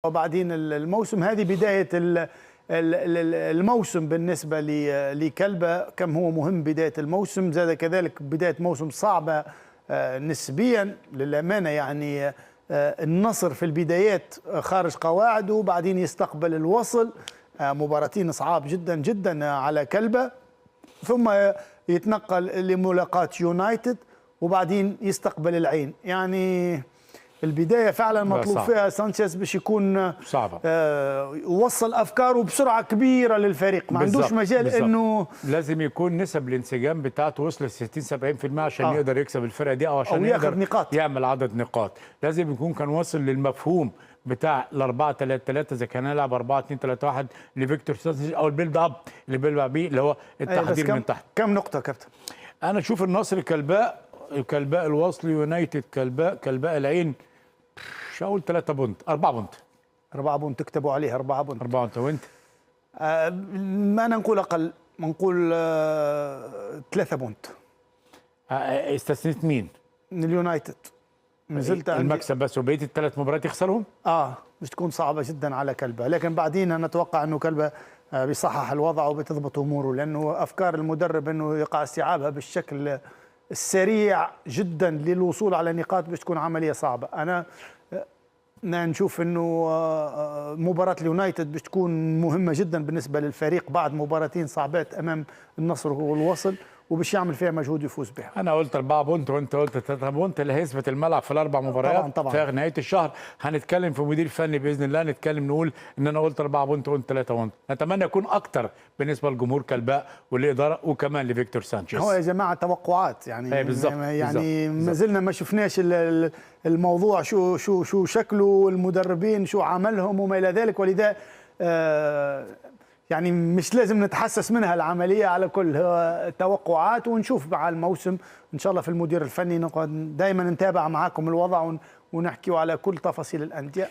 وبعدين الموسم، هذه بداية الموسم بالنسبة لكلبة. كم هو مهم بداية الموسم، زاد كذلك بداية موسم صعبة نسبيا للأمانة. يعني النصر في البدايات خارج قواعده، وبعدين يستقبل الوصل، مباراتين صعاب جدا جدا على كلبة، ثم يتنقل لملاقاة يونايتد، وبعدين يستقبل العين. يعني البداية فعلا مطلوب فيها سانشيز باش يكون صعبة، يوصل أفكاره بسرعة كبيرة للفريق. ما عندوش مجال إنه لازم يكون نسب الانسجام بتاعته وصل 60-70% عشان يقدر يكسب الفرقة دي، أو عشان يقدر نقاط، يعمل عدد نقاط. لازم يكون كان واصل للمفهوم بتاع ال4-3-3 إذا كان يلعب 4-2-3-1 لفيكتور سانشيز، أو البيلد أب اللي بيلعب بيه اللي هو التحضير من تحت. كم نقطة كابتن؟ أنا أشوف النصر كلباء الوصل، يونايتد كلباء العين، مش هقول 3 بونت، 4 بونت. 4 بونت تكتبوا عليها 4 بونت. 4 بونت. وأنت؟ ما نقول أقل، نقول 3 بونت. استثنيت مين؟ من اليونايتد. نزلت المكسب بس، وبقيه ال3 مباريات يخسرهم؟ مش تكون صعبة جدا على كلبة، لكن بعدين نتوقع أنه كلبة بيصحح الوضع وبتضبط أموره، لأنه أفكار المدرب أنه يقع استيعابها بالشكل السريع جدا للوصول على نقاط باش تكون عملية صعبة. أنا نشوف أنه مباراة اليونايتد باش تكون مهمة جدا بالنسبة للفريق بعد مباراتين صعبات أمام النصر والوصل، وباش يعمل فيها مجهود يفوز بها. انا قلت 4 بونت وانت قلت 3 بونت اللي هيثبت الملعب في ال4 مباريات. طبعا في نهايه الشهر هنتكلم في مدير فني باذن الله، نتكلم نقول ان انا قلت 4 بونت وانت 3 بونت. نتمنى يكون اكتر بالنسبه لجمهور كلباء والاداره وكمان لفيكتور سانشيز. هو يا جماعه توقعات يعني، بالزبط. يعني ما زلنا ما شفناش الموضوع شو شكله، المدربين شو عملهم وما الى ذلك، ولذا يعني مش لازم نتحسس منها العملية على كل توقعات، ونشوف مع الموسم إن شاء الله في المدير الفني. دائما نتابع معاكم الوضع ونحكي على كل تفاصيل الأندية.